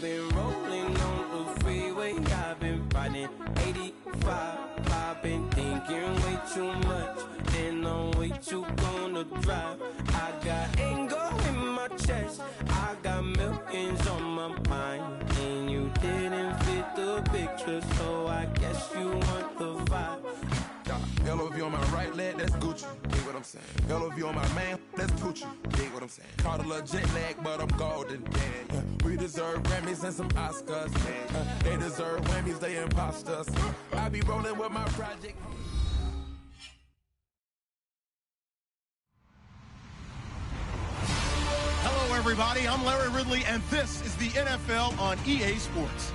been rolling on the freeway, I've been riding 85. I've been thinking way too much, and I'm way too gonna drive. I got anger in my chest, I got millions on my mind, and you didn't fit the picture, so I guess you want the vibe. LOV on my right leg, that's Gucci. Dig what I'm saying? LOV on my man, that's Gucci. Dig what I'm saying? Caught a little jet lag, but I'm golden. Yeah. We deserve Grammys and some Oscars. They deserve Grammys, they imposters. I be rolling with my project. Hello, everybody. I'm Larry Ridley, and this is the NFL on EA Sports.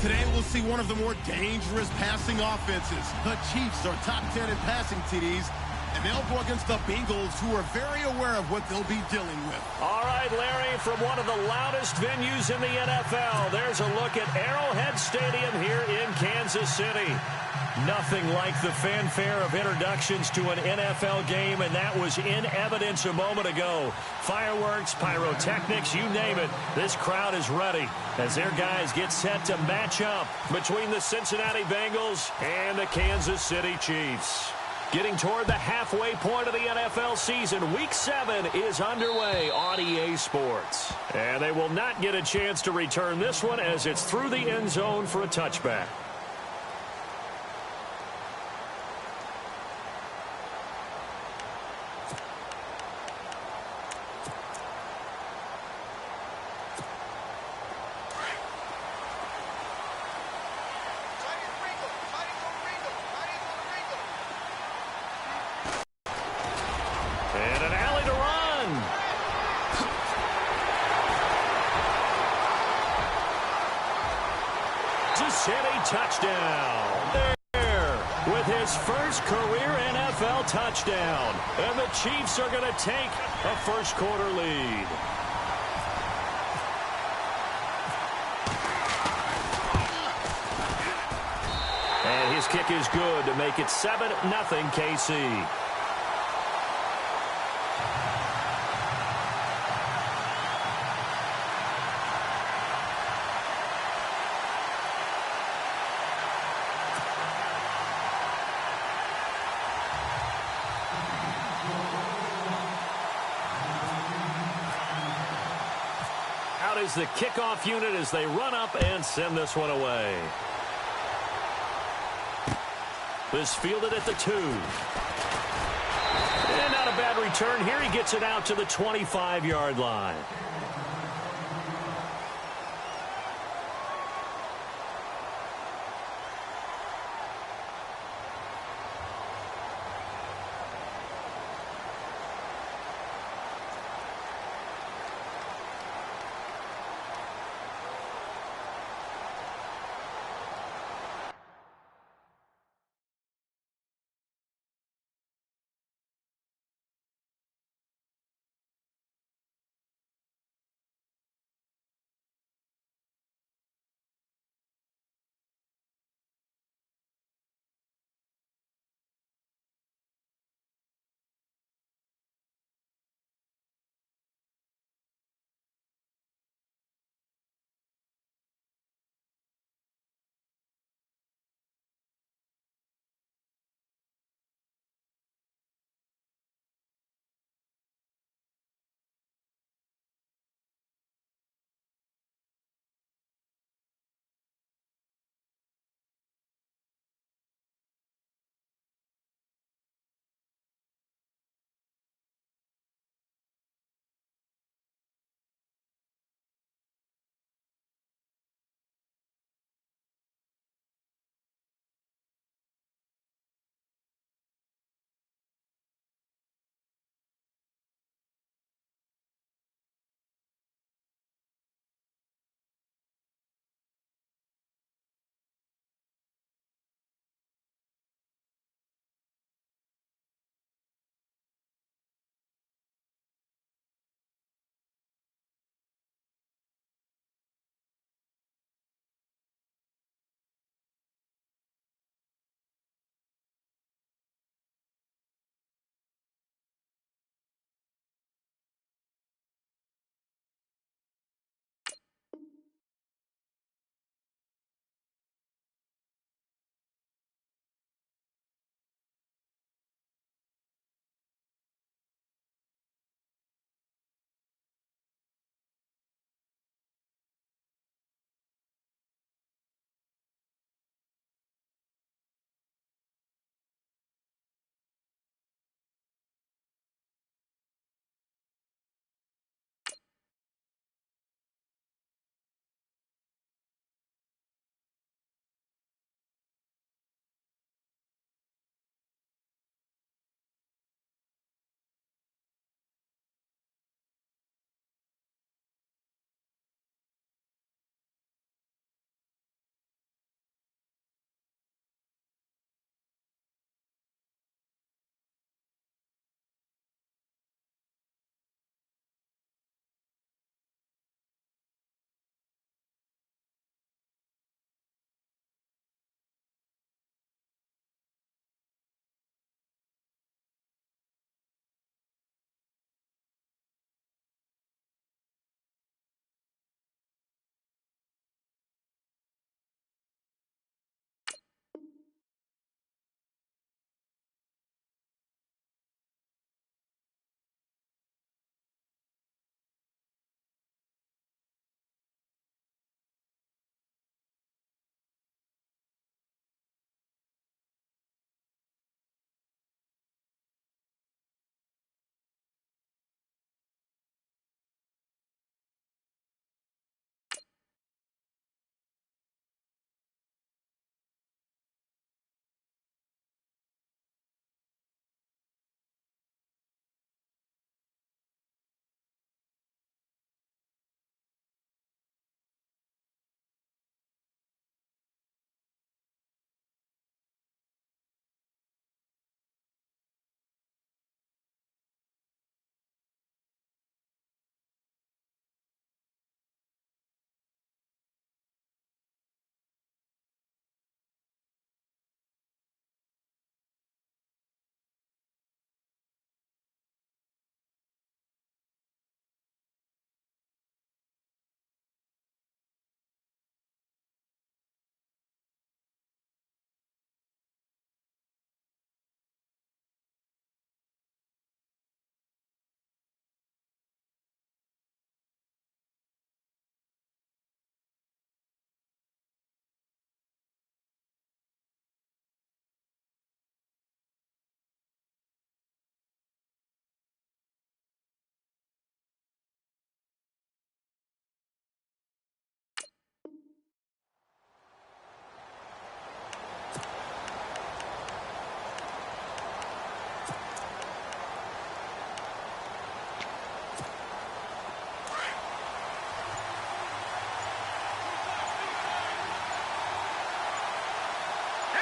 Today, we'll see one of the more dangerous passing offenses. The Chiefs are top 10 in passing TDs, and they'll go against the Bengals, who are very aware of what they'll be dealing with. All right, Larry, from one of the loudest venues in the NFL, there's a look at Arrowhead Stadium here in Kansas City. Nothing like the fanfare of introductions to an NFL game, and that was in evidence a moment ago. Fireworks, pyrotechnics, you name it. This crowd is ready as their guys get set to match up between the Cincinnati Bengals and the Kansas City Chiefs. Getting toward the halfway point of the NFL season, Week 7 is underway on EA Sports. And they will not get a chance to return this one as it's through the end zone for a touchback. And an alley to run. City touchdown. There with his first career NFL touchdown. And the Chiefs are going to take a first quarter lead. And his kick is good to make it 7-0 KC. Out is the kickoff unit as they run up and send this one away. This fielded at the 2. And not a bad return here. He gets it out to the 25-yard line.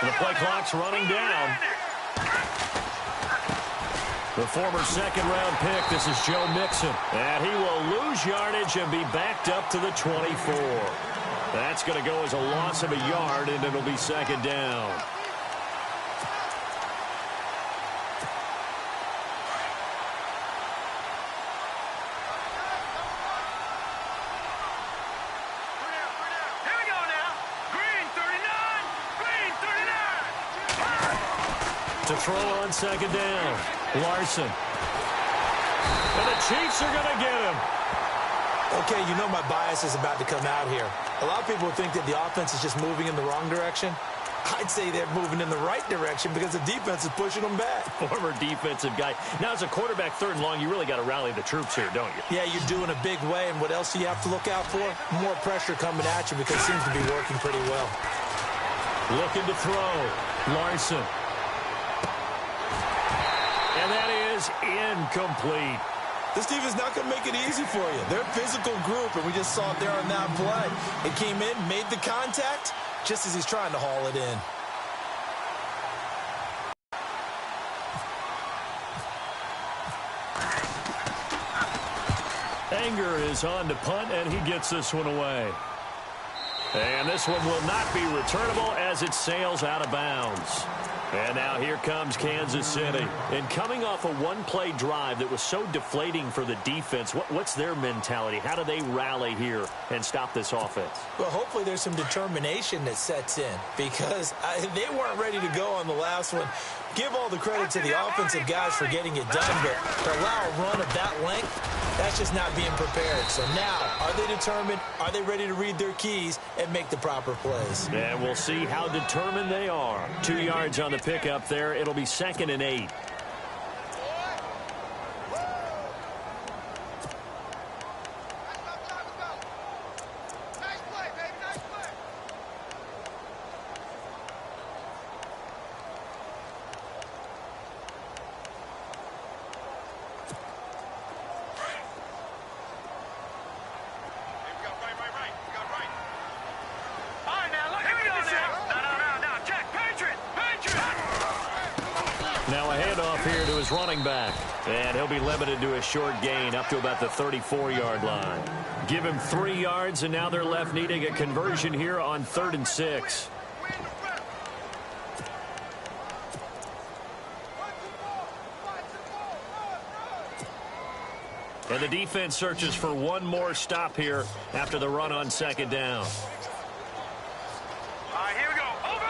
The play clock's running down. The former second-round pick, this is Joe Mixon. And he will lose yardage and be backed up to the 24. That's going to go as a loss of a yard, and it'll be second down. To throw on second down, Larson. And the Chiefs are going to get him. Okay, you know my bias is about to come out here. A lot of people think that the offense is just moving in the wrong direction. I'd say they're moving in the right direction because the defense is pushing them back. Former defensive guy. Now, as a quarterback, third and long, you really got to rally the troops here, don't you? Yeah, you're doing a big way, and what else do you have to look out for? More pressure coming at you because it seems to be working pretty well. Looking to throw. Larson. And that is incomplete. This team is not going to make it easy for you. They're a physical group, and we just saw it there on that play. It came in, made the contact, just as he's trying to haul it in. Anger is on to punt, and he gets this one away. And this one will not be returnable as it sails out of bounds. And now here comes Kansas City. And coming off a one-play drive that was so deflating for the defense, what's their mentality? How do they rally here and stop this offense? Well, hopefully there's some determination that sets in because they weren't ready to go on the last one. Give all the credit to the offensive guys for getting it done, but to allow a run of that length, that's just not being prepared. So now, are they determined? Are they ready to read their keys and make the proper plays? And we'll see how determined they are. 2 yards on the pickup there. It'll be 2nd and 8. Now a handoff here to his running back. And he'll be limited to a short gain up to about the 34-yard line. Give him 3 yards, and now they're left needing a conversion here on 3rd and 6. And the defense searches for one more stop here after the run on 2nd down. Here we go. Over.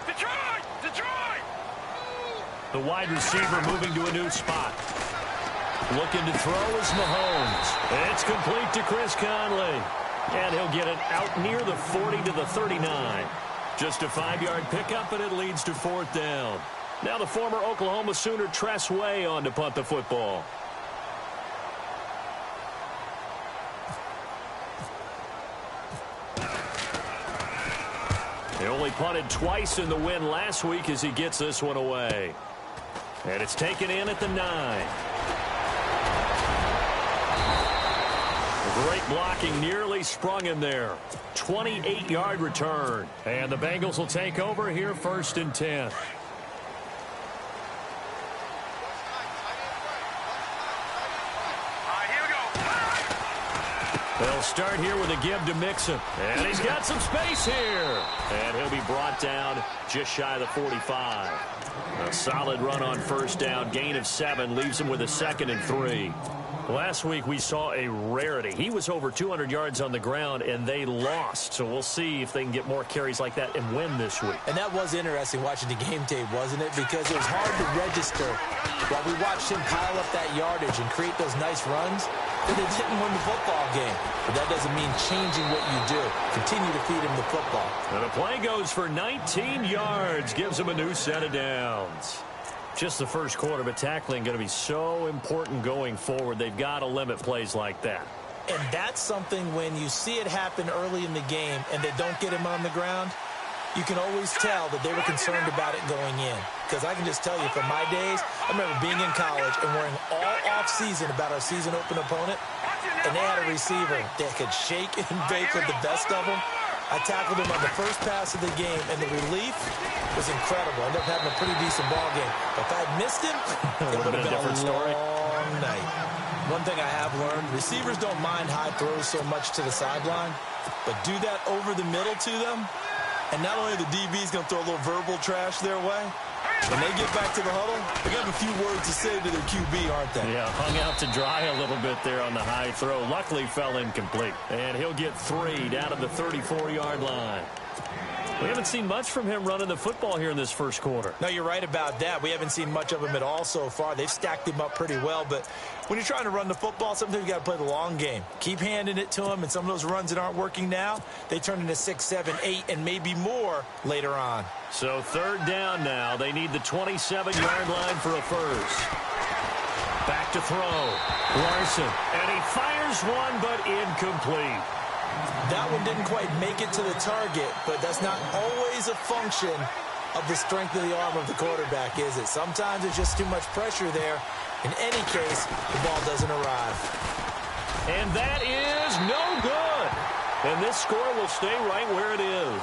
Detroit. The wide receiver moving to a new spot. Looking to throw is Mahomes. It's complete to Chris Conley. And he'll get it out near the 40 to the 39. Just a 5-yard pickup, and it leads to 4th down. Now the former Oklahoma Sooner Tress Way on to punt the football. He only punted twice in the win last week as he gets this one away. And it's taken in at the 9. Great blocking, nearly sprung him there. 28-yard return. And the Bengals will take over here 1st and 10. They'll start here with a give to Mixon. And he's got some space here. And he'll be brought down just shy of the 45. A solid run on 1st down. Gain of 7 leaves him with a 2nd and 3. Last week we saw a rarity. He was over 200 yards on the ground, and they lost. So we'll see if they can get more carries like that and win this week. And that was interesting watching the game tape, wasn't it? Because it was hard to register while we watched him pile up that yardage and create those nice runs. But they didn't win the football game. But that doesn't mean changing what you do. Continue to feed him the football. And the play goes for 19 yards. Gives him a new set of downs. Just the first quarter, but tackling going to be so important going forward. They've got to limit plays like that. And that's something when you see it happen early in the game and they don't get him on the ground, you can always tell that they were concerned about it going in. Because I can just tell you from my days, I remember being in college and worrying all off-season about our season-open opponent, and they had a receiver that could shake and bake with the best of them. I tackled him on the first pass of the game, and the relief was incredible. I ended up having a pretty decent ball game. But if I had missed him, it would have been a long night. One thing I have learned, receivers don't mind high throws so much to the sideline, but do that over the middle to them, and not only the DB's going to throw a little verbal trash their way, when they get back to the huddle, they're going to have a few words to say to their QB, aren't they? Yeah, hung out to dry a little bit there on the high throw. Luckily fell incomplete. And he'll get 3 down to the 34-yard line. We haven't seen much from him running the football here in this first quarter. No, you're right about that. We haven't seen much of him at all so far. They've stacked him up pretty well, but when you're trying to run the football, sometimes you got to play the long game. Keep handing it to him, and some of those runs that aren't working now, they turn into 6, 7, 8, and maybe more later on. So 3rd down now. They need the 27-yard line for a first. Back to throw. Larson, and he fires one, but incomplete. That one didn't quite make it to the target, but that's not always a function of the strength of the arm of the quarterback, is it? Sometimes there's just too much pressure there. In any case, the ball doesn't arrive. And that is no good. And this score will stay right where it is.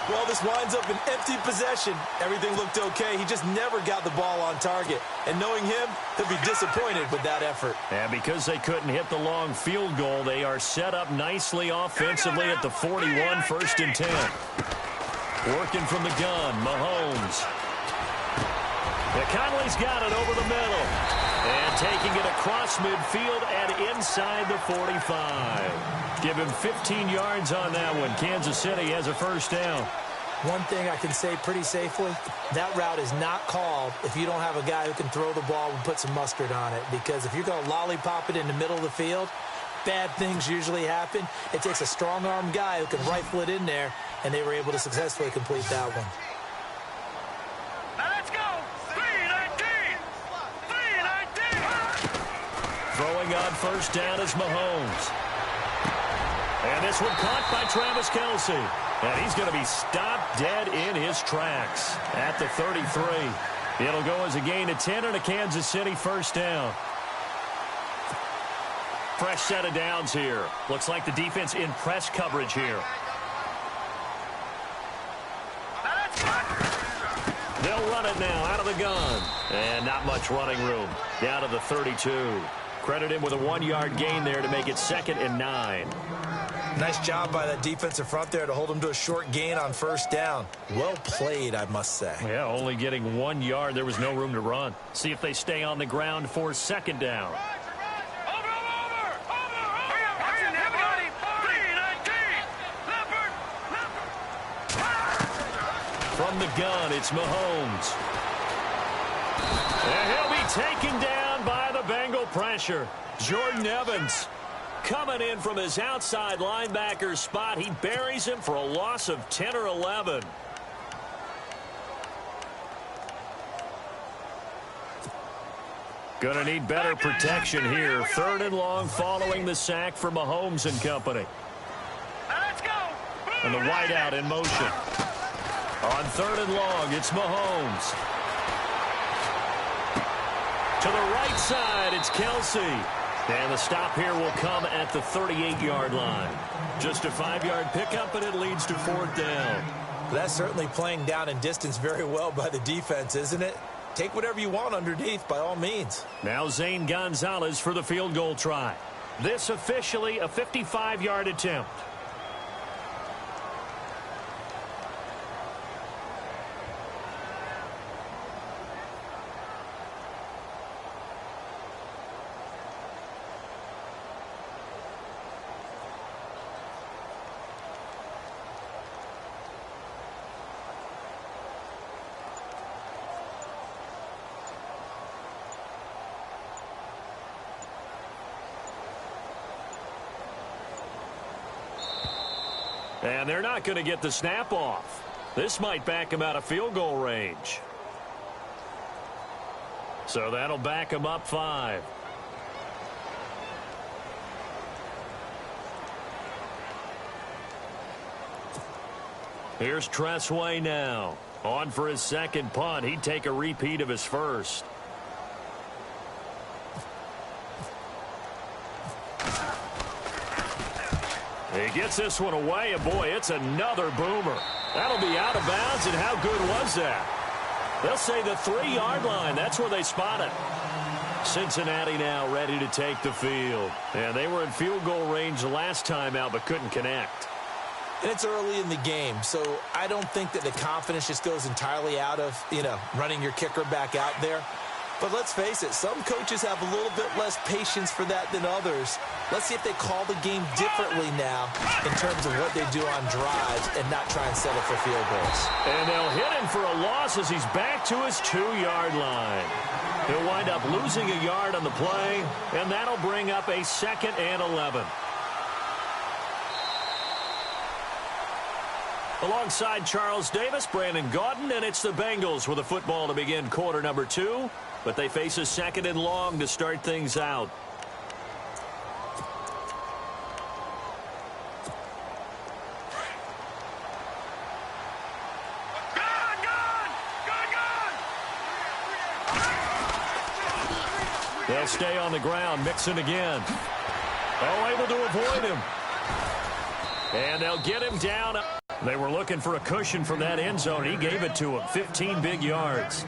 Well, this winds up an empty possession. Everything looked okay. He just never got the ball on target. And knowing him, he'll be disappointed with that effort. And because they couldn't hit the long field goal, they are set up nicely offensively at the 41, 1st and 10. Working from the gun, Mahomes. Yeah, Conley's got it over the middle. And taking it across midfield and inside the 45. Give him 15 yards on that one. Kansas City has a 1st down. One thing I can say pretty safely, that route is not called if you don't have a guy who can throw the ball and put some mustard on it. Because if you're going to lollipop it in the middle of the field, bad things usually happen. It takes a strong-arm guy who can rifle it in there, and they were able to successfully complete that one. Now let's go. 3-19. 3-19. Throwing on 1st down is Mahomes. And this one caught by Travis Kelce. And he's going to be stopped dead in his tracks at the 33. It'll go as a gain of 10 and a Kansas City 1st down. Fresh set of downs here. Looks like the defense in press coverage here. They'll run it now out of the gun. And not much running room. Down to the 32. Credit him with a 1-yard gain there to make it 2nd and 9. Nice job by that defensive front there to hold him to a short gain on 1st down. Well played, I must say. Yeah, only getting 1 yard. There was no room to run. See if they stay on the ground for 2nd down. From the gun, it's Mahomes. And he'll be taken down by the Bengal pressure. Jordan Evans coming in from his outside linebacker spot. He buries him for a loss of 10 or 11. Going to need better protection here. 3rd and long following the sack for Mahomes and company. And the wideout in motion. On 3rd and long, it's Mahomes. To the right side, it's Kelce. And the stop here will come at the 38-yard line. Just a 5-yard pickup, and it leads to 4th down. That's certainly playing down in distance very well by the defense, isn't it? Take whatever you want underneath, by all means. Now Zane Gonzalez for the field goal try. This officially a 55-yard attempt. And they're not going to get the snap off. This might back him out of field goal range. So that'll back him up 5. Here's Tressway now. On for his 2nd punt. He'd take a repeat of his first. He gets this one away, and boy, it's another boomer. That'll be out of bounds, and how good was that? They'll say the 3-yard line. That's where they spot it. Cincinnati now ready to take the field. And they were in field goal range last time out, but couldn't connect. And it's early in the game, so I don't think that the confidence just goes entirely out of, running your kicker back out there. But let's face it, some coaches have a little bit less patience for that than others. Let's see if they call the game differently now in terms of what they do on drives and not try and settle for field goals. And they'll hit him for a loss as he's back to his 2-yard line. He'll wind up losing a yard on the play, and that'll bring up a 2nd and 11. Alongside Charles Davis, Brandon Gaudin, and it's the Bengals with the football to begin quarter number 2. But they face a 2nd and long to start things out. They'll stay on the ground, Mixon again. Oh, able to avoid him. And they'll get him down. They were looking for a cushion from that end zone. He gave it to him, 15 big yards.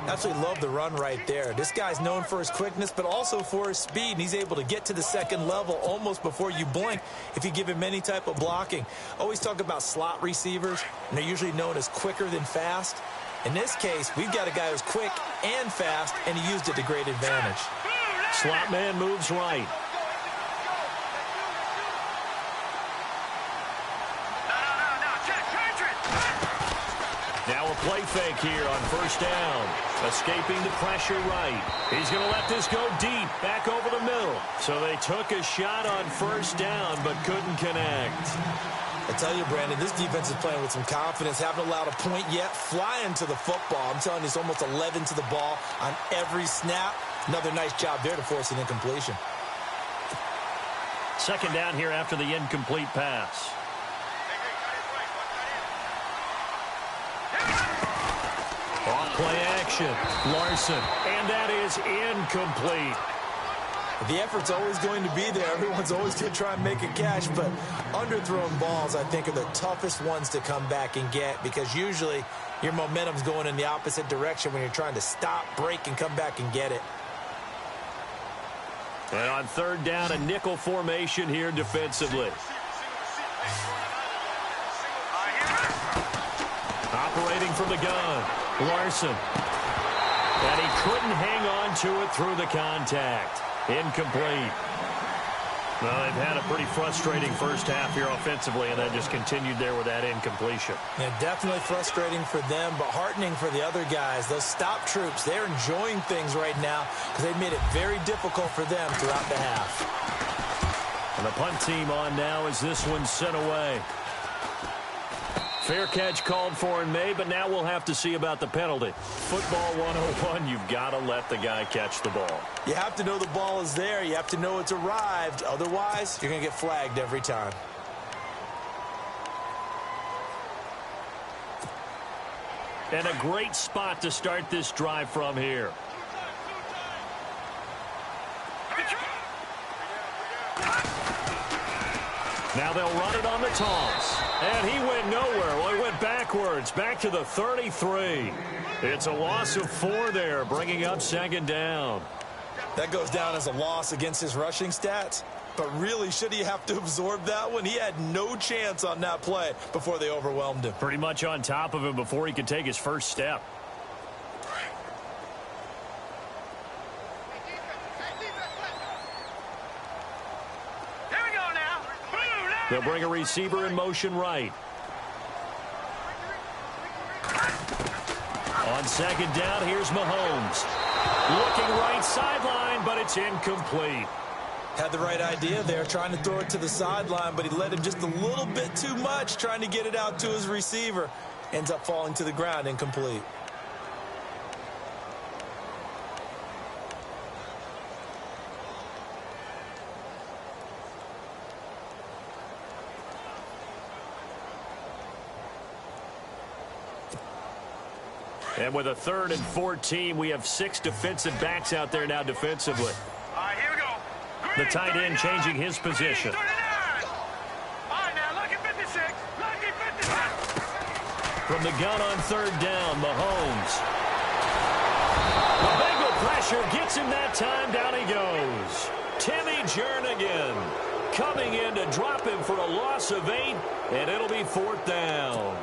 Absolutely love the run right there. This guy's known for his quickness, but also for his speed. And he's able to get to the 2nd level almost before you blink if you give him any type of blocking. Always talk about slot receivers, and they're usually known as quicker than fast. In this case, we've got a guy who's quick and fast, and he used it to great advantage. Slot man moves right. Now a play fake here on 1st down. Escaping the pressure right. He's going to let this go deep, back over the middle. So they took a shot on 1st down, but couldn't connect. I tell you, Brandon, this defense is playing with some confidence. Haven't allowed a point yet. Flying to the football. I'm telling you, it's almost 11 to the ball on every snap. Another nice job there to force an incompletion. 2nd down here after the incomplete pass. Off-play action. Larson. And that is incomplete. The effort's always going to be there. Everyone's always going to try and make a catch, but underthrown balls, I think, are the toughest ones to come back and get because usually your momentum's going in the opposite direction when you're trying to stop, break, and come back and get it. And on 3rd down, a nickel formation here defensively. Operating from the gun. Larson. And he couldn't hang on to it through the contact. Incomplete. Well, they've had a pretty frustrating first half here offensively, and then just continued there with that incompletion. Yeah, definitely frustrating for them, but heartening for the other guys. Those stop troops, they're enjoying things right now because they've made it very difficult for them throughout the half. And the punt team on now as this one's sent away. Fair catch called for and made, but now we'll have to see about the penalty. Football 101, you've got to let the guy catch the ball. You have to know the ball is there. You have to know it's arrived. Otherwise, you're going to get flagged every time. And a great spot to start this drive from here. Now they'll run it on the toss. And he went nowhere. Well, he went backwards, back to the 33. It's a loss of 4 there, bringing up 2nd down. That goes down as a loss against his rushing stats. But really, should he have to absorb that one? He had no chance on that play before they overwhelmed him. Pretty much on top of him before he could take his first step. They'll bring a receiver in motion right. On 2nd down, here's Mahomes. Looking right sideline, but it's incomplete. Had the right idea there, trying to throw it to the sideline, but he led him just a little bit too much, trying to get it out to his receiver. Ends up falling to the ground, incomplete. And with a 3rd and 14, we have 6 defensive backs out there now defensively. All right, here we go. The tight end changing his position. From the gun on third down, Mahomes. The Bengal pressure gets him that time. Down he goes. Timmy Jernigan coming in to drop him for a loss of 8, and it'll be 4th down.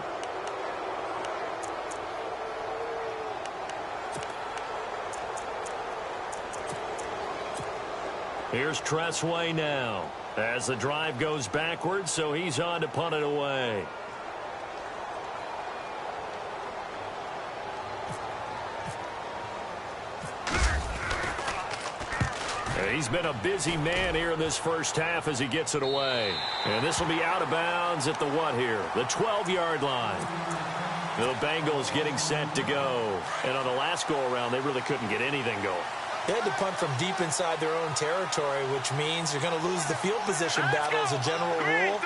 Here's Tressway now as the drive goes backwards, so he's on to punt it away. He's been a busy man here in this first half as he gets it away. And this will be out of bounds at the what here? The 12-yard line. The Bengals getting set to go. And on the last go-around, they really couldn't get anything going. They had to punt from deep inside their own territory, which means you're going to lose the field position battle as a general rule.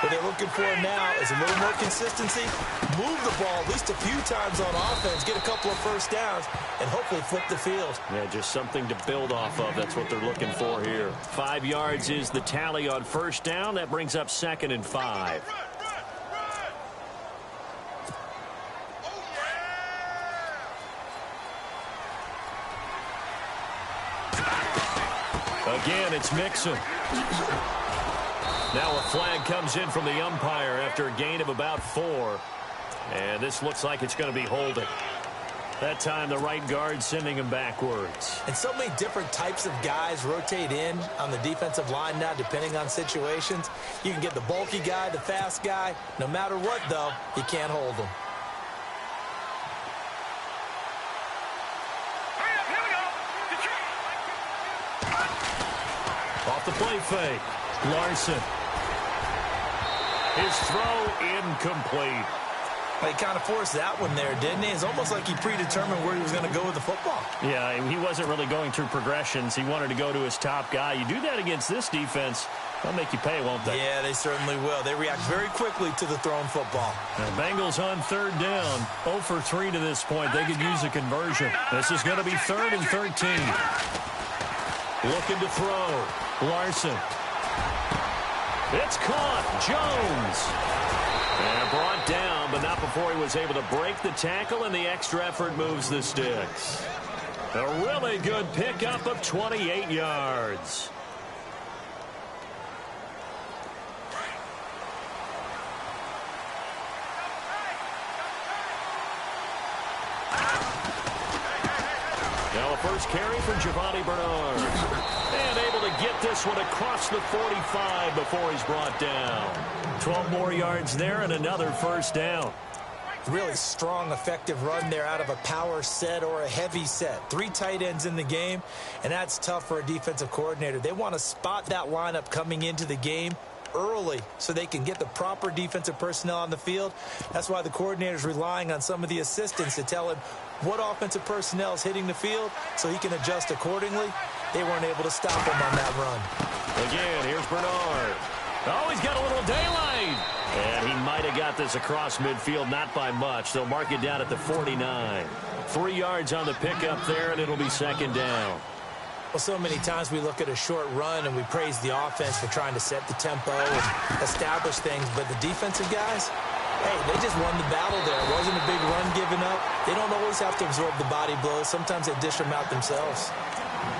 What they're looking for now is a little more consistency, move the ball at least a few times on offense, get a couple of first downs, and hopefully flip the field. Yeah, just something to build off of. That's what they're looking for here. 5 yards is the tally on first down. That brings up 2nd and 5. Again, it's Mixon. Now a flag comes in from the umpire after a gain of about 4. And this looks like it's going to be holding. That time the right guard sending him backwards. And so many different types of guys rotate in on the defensive line now depending on situations. You can get the bulky guy, the fast guy. No matter what, though, you can't hold them. Off the play fake. Larson. His throw incomplete. Well, he kind of forced that one there, didn't he? It's almost like he predetermined where he was going to go with the football. Yeah, he wasn't really going through progressions. He wanted to go to his top guy. You do that against this defense, they'll make you pay, won't they? Yeah, they certainly will. They react very quickly to the thrown football. The Bengals on third down. 0 for 3 to this point. They could use a conversion. This is going to be 3rd and 13. Looking to throw. Larson. It's caught. Jones. And brought down, but not before he was able to break the tackle, and the extra effort moves the sticks. A really good pickup of 28 yards. Now the first carry for Giovanni Bernard. And able to get this one across the 45 before he's brought down. 12 more yards there and another first down. Really strong, effective run there out of a power set or a heavy set. 3 tight ends in the game, and that's tough for a defensive coordinator. They want to spot that lineup coming into the game early so they can get the proper defensive personnel on the field. That's why the coordinator is relying on some of the assistants to tell him what offensive personnel is hitting the field so he can adjust accordingly. They weren't able to stop him on that run. Again, here's Bernard. Oh, he's got a little daylight. And he might have got this across midfield, not by much. They'll mark it down at the 49. 3 yards on the pickup there, and it'll be 2nd down. Well, so many times we look at a short run and we praise the offense for trying to set the tempo and establish things. But the defensive guys, hey, they just won the battle there. It wasn't a big run given up. They don't always have to absorb the body blows. Sometimes they dish them out themselves.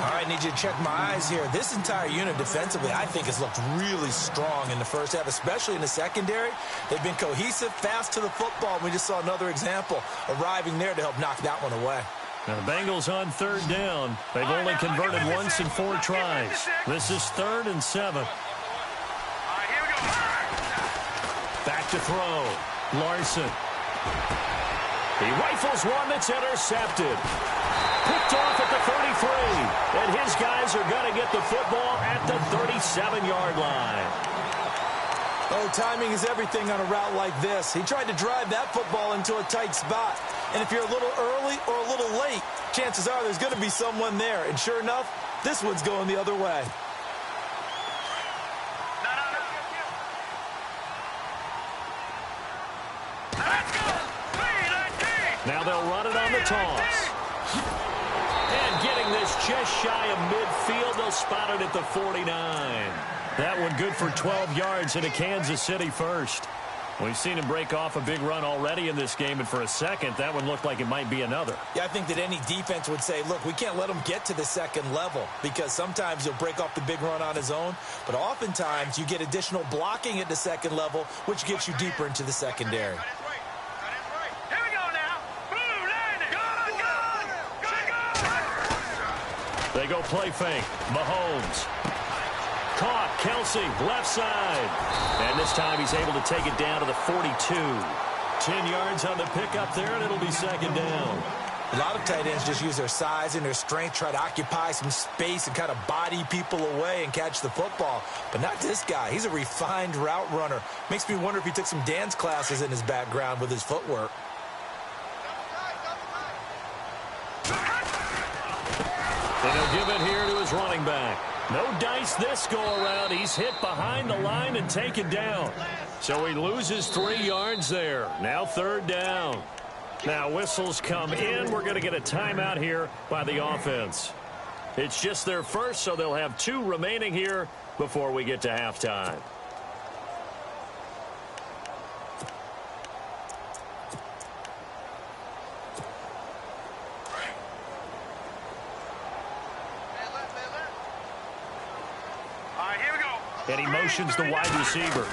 All right, need you to check my eyes here. This entire unit defensively, I think, has looked really strong in the first half, especially in the secondary. They've been cohesive, fast to the football. We just saw another example arriving there to help knock that one away. Now the Bengals on third down. They've only converted once in 4 tries. This is 3rd and 7. Back to throw. Larson. He rifles one that's intercepted. Picked off at the 33. And his guys are going to get the football at the 37-yard line. Oh, timing is everything on a route like this. He tried to drive that football into a tight spot. And if you're a little early or a little late, chances are there's going to be someone there. And sure enough, this one's going the other way. Now they'll run it on the toss. And getting this just shy of midfield, they'll spot it at the 49. That one good for 12 yards and a Kansas City first. We've seen him break off a big run already in this game, and for a second, that one looked like it might be another. Yeah, I think that any defense would say, look, we can't let him get to the second level, because sometimes he'll break off the big run on his own, but oftentimes you get additional blocking at the second level, which gets you deeper into the secondary. Here we go now. Blue landing. Gun. They go play fake. Mahomes. Caught. Kelsey, left side. And this time he's able to take it down to the 42. 10 yards on the pickup there, and it'll be second down. A lot of tight ends just use their size and their strength, try to occupy some space and kind of body people away and catch the football. But not this guy. He's a refined route runner. Makes me wonder if he took some dance classes in his background with his footwork. And he'll give it here to his running back. No dice this go-around. He's hit behind the line and taken down. So he loses 3 yards there. Now third down. Now whistles come in. We're going to get a timeout here by the offense. It's just their first, so they'll have 2 remaining here before we get to halftime. And he motions the wide receiver.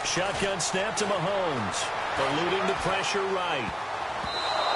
Shotgun snap to Mahomes. Eluding the pressure right.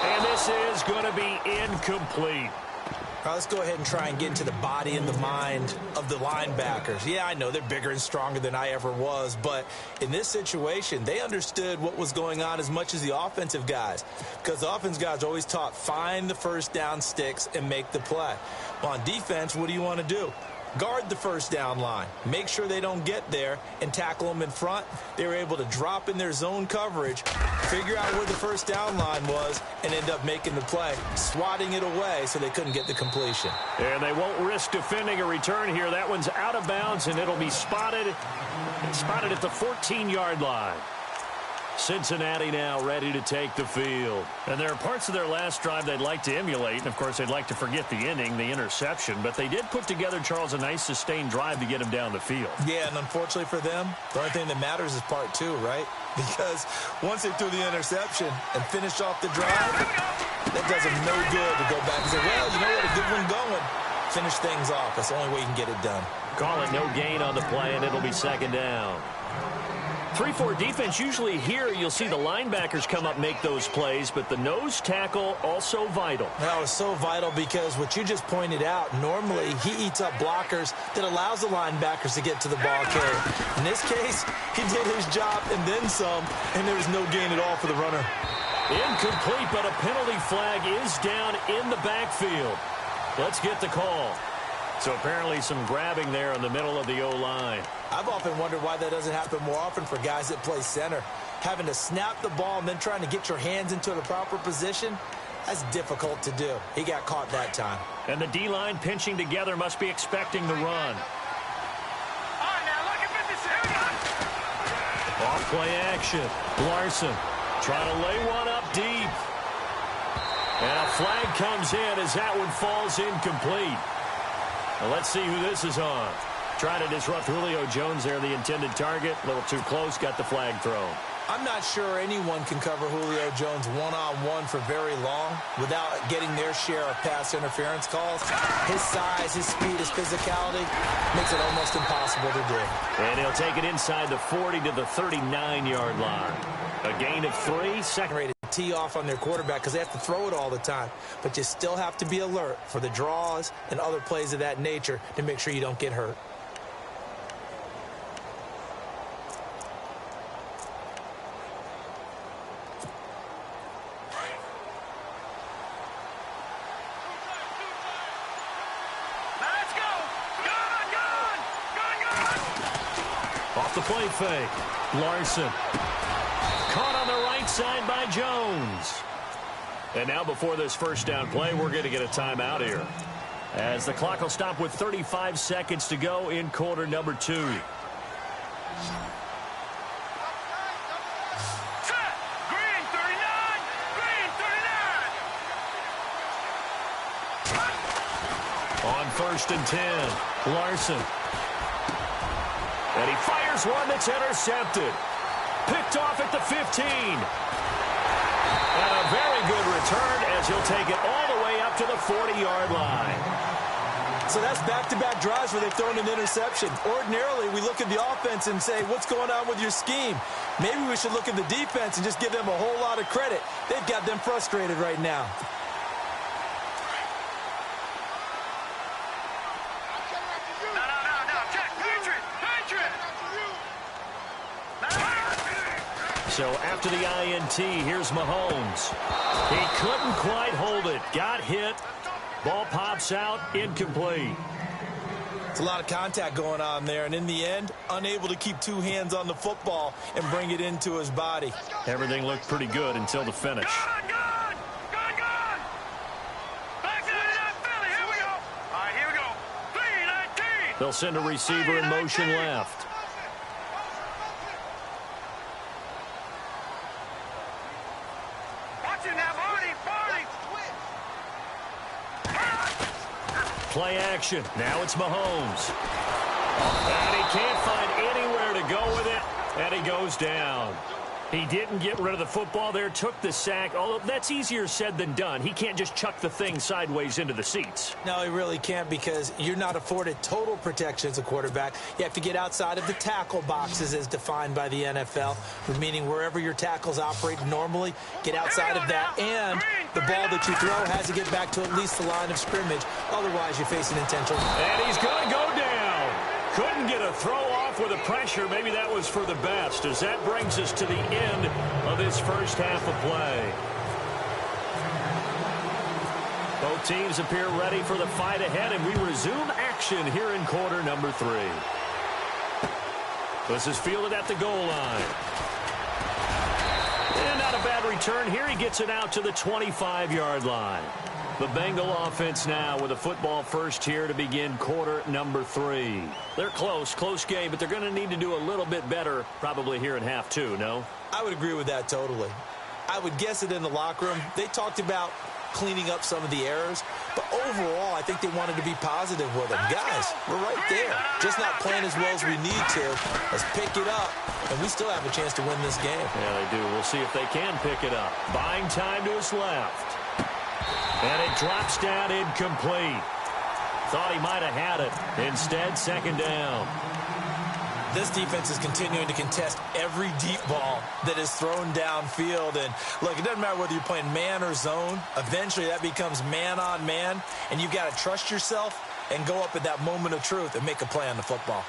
And this is going to be incomplete. All right, let's go ahead and try and get into the body and the mind of the linebackers. Yeah, I know they're bigger and stronger than I ever was, but in this situation, they understood what was going on as much as the offensive guys, because the offensive guys are always taught, find the first down sticks and make the play. Well, on defense, what do you want to do? Guard the first down line. Make sure they don't get there and tackle them in front. They were able to drop in their zone coverage, figure out where the first down line was, and end up making the play, swatting it away so they couldn't get the completion. And they won't risk defending a return here. That one's out of bounds, and it'll be spotted at the 14-yard line. Cincinnati now ready to take the field. And there are parts of their last drive they'd like to emulate. And, of course, they'd like to forget the inning, the interception. But they did put together, Charles, a nice sustained drive to get him down the field. Yeah, and unfortunately for them, the only thing that matters is part 2, right? Because once they threw the interception and finished off the drive, that does them no good to go back and say, well, you know what, a good one going. Finish things off. That's the only way you can get it done. Call it no gain on the play, and it'll be second down. 3-4 defense, usually here you'll see the linebackers come up, make those plays, but the nose tackle also vital. That was so vital because what you just pointed out, normally he eats up blockers that allows the linebackers to get to the ball carrier. In this case, he did his job and then some, and there was no gain at all for the runner. Incomplete, but a penalty flag is down in the backfield. Let's get the call. So apparently some grabbing there in the middle of the O-line. I've often wondered why that doesn't happen more often for guys that play center. Having to snap the ball and then trying to get your hands into the proper position, that's difficult to do. He got caught that time. And the D-line pinching together must be expecting the run. All right, now look at this. Here we go. Off play action. Larson trying to lay one up deep. And a flag comes in as that one falls incomplete. Well, let's see who this is on. Trying to disrupt Julio Jones there, the intended target. A little too close, got the flag thrown. I'm not sure anyone can cover Julio Jones one-on-one for very long without getting their share of pass interference calls. His size, his speed, his physicality makes it almost impossible to do. And he'll take it inside the 40 to the 39-yard line. A gain of 3, second-rated. Tee off on their quarterback because they have to throw it all the time. But you still have to be alert for the draws and other plays of that nature to make sure you don't get hurt. Let's go. Gun. Off the play fake. Larson. Caught on the right side by Jones. And now before this first down play, we're going to get a timeout here, as the clock will stop with 35 seconds to go in quarter number 2. Set. Green 39. Green 39. On first and 10, Larson. And he fires one that's intercepted. Picked off at the 15. And a very good return as he'll take it all the way up to the 40-yard line. So that's back-to-back drives where they've thrown an interception. Ordinarily, we look at the offense and say, what's going on with your scheme? Maybe we should look at the defense and just give them a whole lot of credit. They've got them frustrated right now. So after the INT, here's Mahomes. He couldn't quite hold it. Got hit. Ball pops out. Incomplete. It's a lot of contact going on there, and in the end, unable to keep two hands on the football and bring it into his body. Everything looked pretty good until the finish. Good! Back to that Philly. Here we go. All right, here we go. 3-19. They'll send a receiver in motion left. Play action. Now it's Mahomes. And he can't find anywhere to go with it. And he goes down. He didn't get rid of the football there, took the sack. Although that's easier said than done. He can't just chuck the thing sideways into the seats. No, he really can't, because you're not afforded total protection as a quarterback. You have to get outside of the tackle boxes as defined by the NFL, meaning wherever your tackles operate normally, get outside of that. And the ball that you throw has to get back to at least the line of scrimmage. Otherwise, you're facing intentional. And he's going to go down. Couldn't get a throw off with the pressure. Maybe that was for the best, as that brings us to the end of this first half of play. Both teams appear ready for the fight ahead, and we resume action here in quarter number 3. This is fielded at the goal line. And not a bad return here. He gets it out to the 25-yard line. The Bengal offense now with a football first here to begin quarter number 3. They're close game, but they're going to need to do a little bit better probably here in half 2, no? I would agree with that totally. I would guess it in the locker room. They talked about cleaning up some of the errors, but overall, I think they wanted to be positive with them. Guys, we're right there. Just not playing as well as we need to. Let's pick it up, and we still have a chance to win this game. Yeah, they do. We'll see if they can pick it up. Buying time to his left. And it drops down incomplete. Thought he might have had it. Instead, second down. This defense is continuing to contest every deep ball that is thrown downfield. And look, it doesn't matter whether you're playing man or zone. Eventually, that becomes man on man. And you've got to trust yourself and go up at that moment of truth and make a play on the football.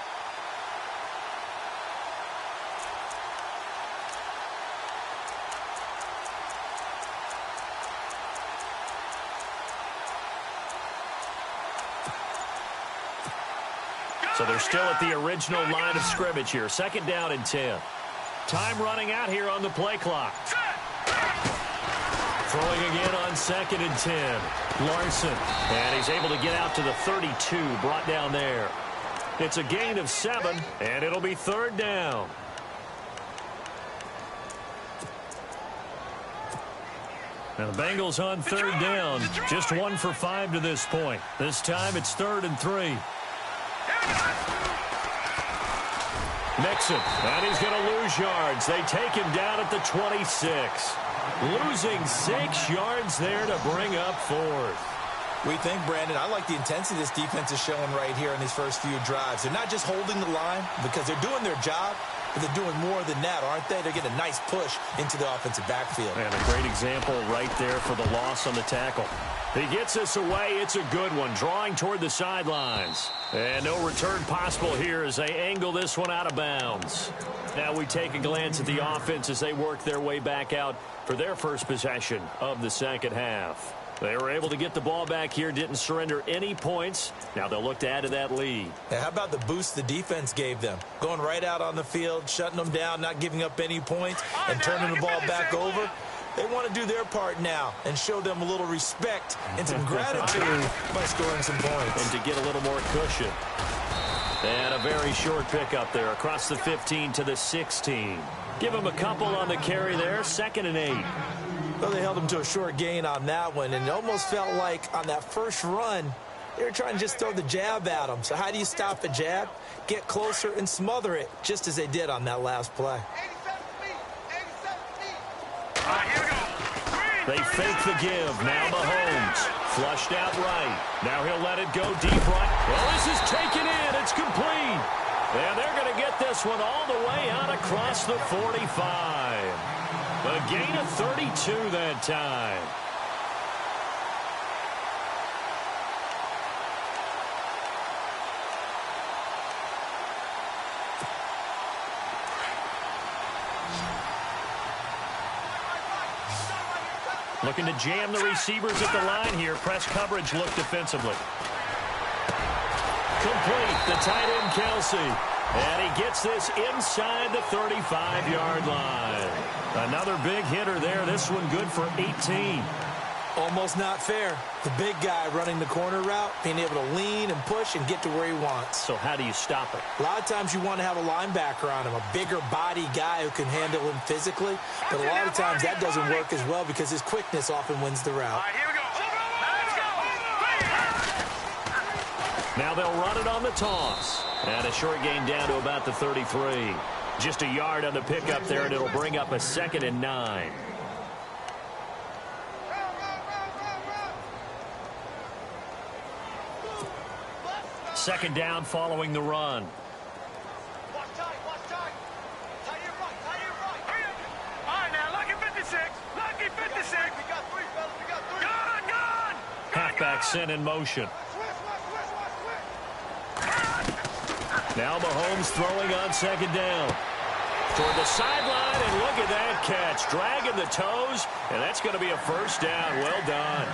So they're still at the original line of scrimmage here. Second down and 10. Time running out here on the play clock. Throwing again on second and 10. Larson. And he's able to get out to the 32. Brought down there. It's a gain of 7, and it'll be third down. Now the Bengals on third down. Just 1 for 5 to this point. This time it's 3rd and 3. Mixon, and he's going to lose yards. They take him down at the 26. Losing 6 yards there to bring up 4th. We think, Brandon, I like the intensity this defense is showing right here in these first few drives. They're not just holding the line because they're doing their job, but they're doing more than that, aren't they? They're getting a nice push into the offensive backfield. And a great example right there for the loss on the tackle. He gets us away. It's a good one. Drawing toward the sidelines. And no return possible here as they angle this one out of bounds. Now we take a glance at the offense as they work their way back out for their first possession of the second half. They were able to get the ball back here, didn't surrender any points. Now they'll look to add to that lead. Now, how about the boost the defense gave them? Going right out on the field, shutting them down, not giving up any points, and turning the ball back over. They want to do their part now and show them a little respect and some gratitude by scoring some points. And to get a little more cushion. And a very short pickup there across the 15 to the 16. Give them a couple on the carry there, 2nd and 8. Well, they held them to a short gain on that one, and it almost felt like on that first run, they were trying to just throw the jab at them. So how do you stop a jab? Get closer and smother it, just as they did on that last play. They fake the give. Now Mahomes. Flushed out right. Now he'll let it go deep right. Well, this is taken in. It's complete. And they're going to get this one all the way out across the 45. A gain of 32 that time. Looking to jam the receivers at the line here. Press coverage look defensively. Complete. The tight end, Kelsey. And he gets this inside the 35-yard line. Another big hitter there. This one good for 18. Almost not fair. The big guy running the corner route, being able to lean and push and get to where he wants. So how do you stop it? A lot of times you want to have a linebacker on him, a bigger body guy who can handle him physically. But a lot of times that doesn't work as well because his quickness often wins the route. All right, here we go. Let's go. Now they'll run it on the toss. And a short gain down to about the 33. Just a yard on the pickup there, and it'll bring up a 2nd and 9. Second down following the run. Watch tight, watch tight. Tight your right, tight your right. All right, now, lucky 56. Lucky 56. We got 3, fellas, we got 3. Gone. Halfback sent in motion. Now Mahomes throwing on 2nd down. Toward the sideline, and look at that catch. Dragging the toes, and that's going to be a 1st down. Well done.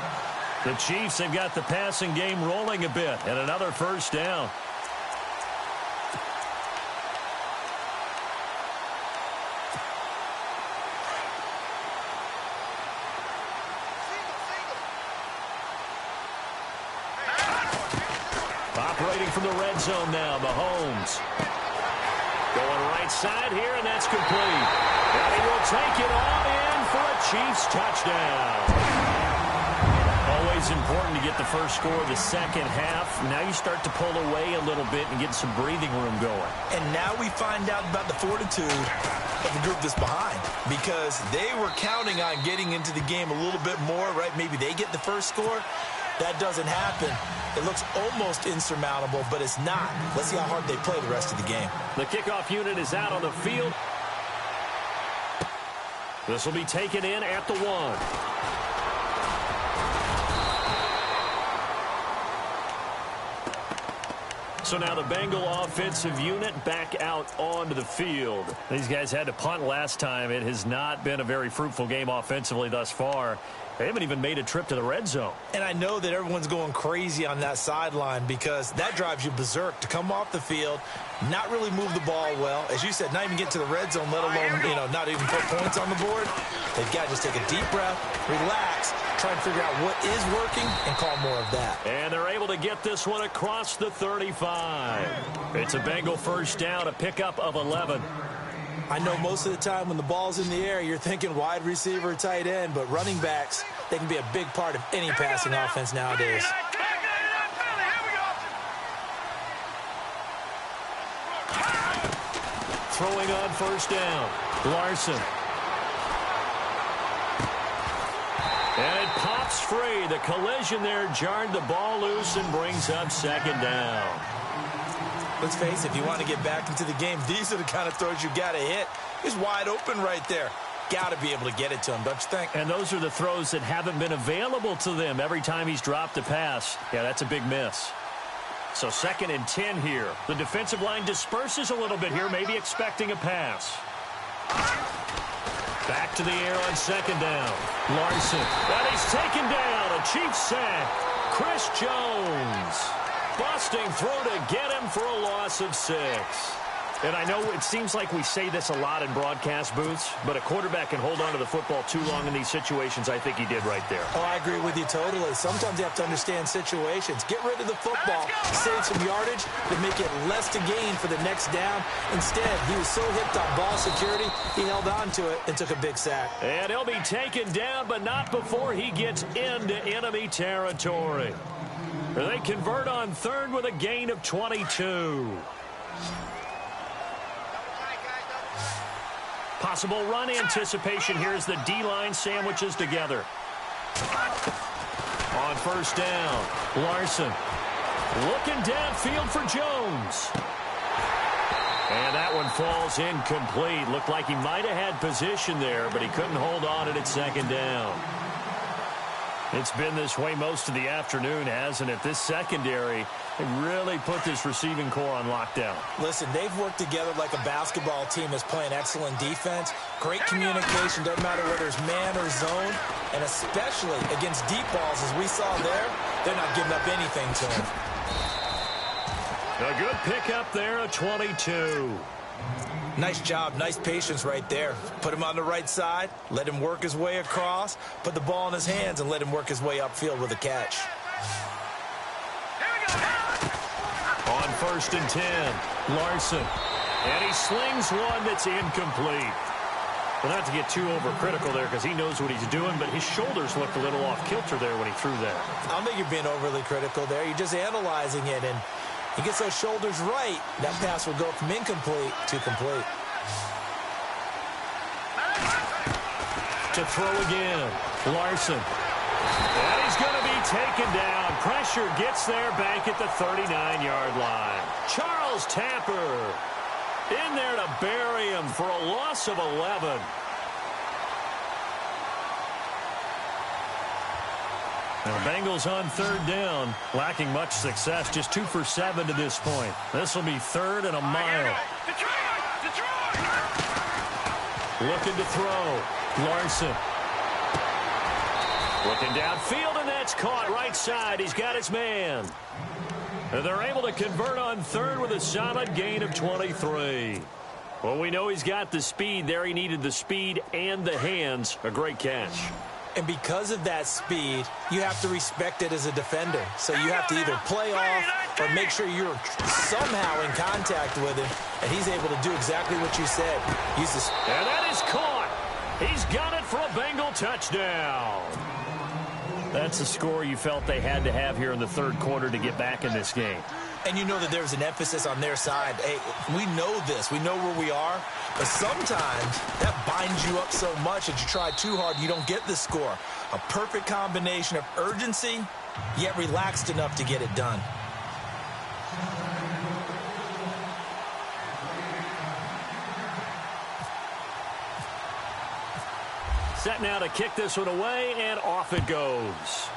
The Chiefs have got the passing game rolling a bit, and another 1st down. Operating from the red zone now, Mahomes. Going right side here, and that's complete. And he will take it on in for a Chiefs touchdown. Always important to get the first score of the second half. Now you start to pull away a little bit and get some breathing room going. And now we find out about the fortitude of the group that's behind, because they were counting on getting into the game a little bit more, right? Maybe they get the first score. That doesn't happen. It looks almost insurmountable, but it's not. Let's see how hard they play the rest of the game. The kickoff unit is out on the field. This will be taken in at the 1. So now the Bengal offensive unit back out onto the field. These guys had to punt last time. It has not been a very fruitful game offensively thus far. They haven't even made a trip to the red zone. And I know that everyone's going crazy on that sideline because that drives you berserk to come off the field, not really move the ball well. As you said, not even get to the red zone, let alone, not even put points on the board. They've got to just take a deep breath, relax, try and figure out what is working and call more of that. And they're able to get this one across the 35. It's a Bengal 1st down, a pickup of 11. I know most of the time when the ball's in the air, you're thinking wide receiver, tight end, but running backs, they can be a big part of any passing offense nowadays. Throwing on 1st down, Larson. And it pops free. The collision there jarred the ball loose and brings up 2nd down. Let's face it, if you want to get back into the game, these are the kind of throws you got to hit. He's wide open right there. Got to be able to get it to him, don't you think? And those are the throws that haven't been available to them every time he's dropped a pass. Yeah, that's a big miss. So 2nd and 10 here. The defensive line disperses a little bit here, maybe expecting a pass. Back to the air on 2nd down. Larson. And he's taken down. A Chiefs sack. Chris Jones. Busting through to get him for a loss of 6. And I know it seems like we say this a lot in broadcast booths, but a quarterback can hold on to the football too long in these situations. I think he did right there. Oh, I agree with you totally. Sometimes you have to understand situations. Get rid of the football, save some yardage, to make it less to gain for the next down. Instead, he was so hipped on ball security, he held on to it and took a big sack. And he'll be taken down, but not before he gets into enemy territory. They convert on 3rd with a gain of 22. Possible run anticipation here as the D-line sandwiches together. On first down, Larson looking downfield for Jones. And that one falls incomplete. Looked like he might have had position there, but he couldn't hold on at second down. It's been this way most of the afternoon, hasn't it? This secondary, they really put this receiving core on lockdown. Listen, they've worked together like a basketball team that's playing excellent defense. Great communication, doesn't matter whether it's man or zone. And especially against deep balls, as we saw there, they're not giving up anything to him. A good pickup there, a 22. Nice job, nice patience right there. Put him on the right side, let him work his way across, put the ball in his hands, and let him work his way upfield with a catch. On first and 10, Larson. And he slings one that's incomplete. Well, not to get too overcritical there because he knows what he's doing, but his shoulders looked a little off kilter there when he threw that. I don't think you're being overly critical there. You're just analyzing it, and he gets those shoulders right, that pass will go from incomplete to complete. To throw again, Larson. And he's going to be taken down. Pressure gets there back at the 39-yard line. Charles Tapper in there to bury him for a loss of 11. Now, Bengals on third down, lacking much success, just 2 for 7 to this point. This will be third and a mile. Looking to throw, Larson. Looking downfield, and that's caught right side. He's got his man. And they're able to convert on third with a solid gain of 23. Well, we know he's got the speed there. He needed the speed and the hands. A great catch. And because of that speed, you have to respect it as a defender. So you have to either play off or make sure you're somehow in contact with him, and he's able to do exactly what you said. Use this. And that is caught. He's got it for a Bengal touchdown. That's a score you felt they had to have here in the third quarter to get back in this game. And you know that there's an emphasis on their side. Hey, we know this. We know where we are. But sometimes that binds you up so much that you try too hard, you don't get the score. A perfect combination of urgency, yet relaxed enough to get it done. Set now to kick this one away, and off it goes.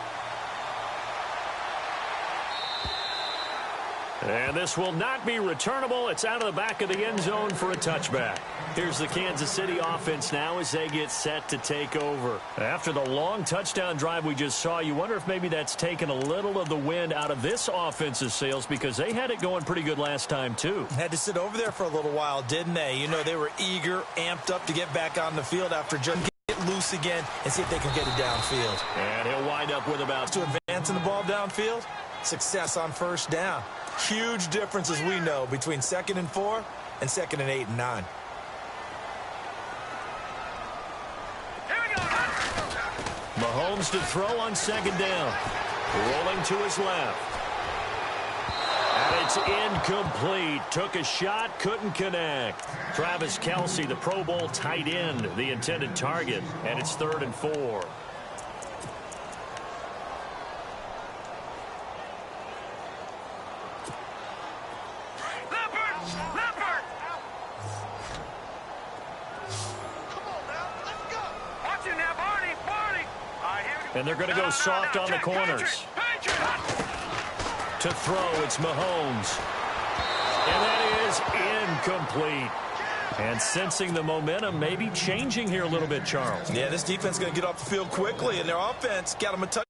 And this will not be returnable. It's out of the back of the end zone for a touchback. Here's the Kansas City offense now as they get set to take over. After the long touchdown drive we just saw, you wonder if maybe that's taken a little of the wind out of this offense's sails because they had it going pretty good last time too. Had to sit over there for a little while, didn't they? You know, they were eager, amped up to get back on the field after just get loose again and see if they can get it downfield. And he'll wind up with about to advancing the ball downfield. Success on first down. Huge difference, as we know, between 2nd and 4 and 2nd and 8 and 9. Mahomes to throw on 2nd down. Rolling to his left. And it's incomplete. Took a shot, couldn't connect. Travis Kelce, the Pro Bowl tight end, the intended target. And it's 3rd and 4. And they're going to go soft on the corners. To throw, it's Mahomes. And that is incomplete. And sensing the momentum maybe changing here a little bit, Charles. Yeah, this defense is going to get off the field quickly, and their offense got them a touch.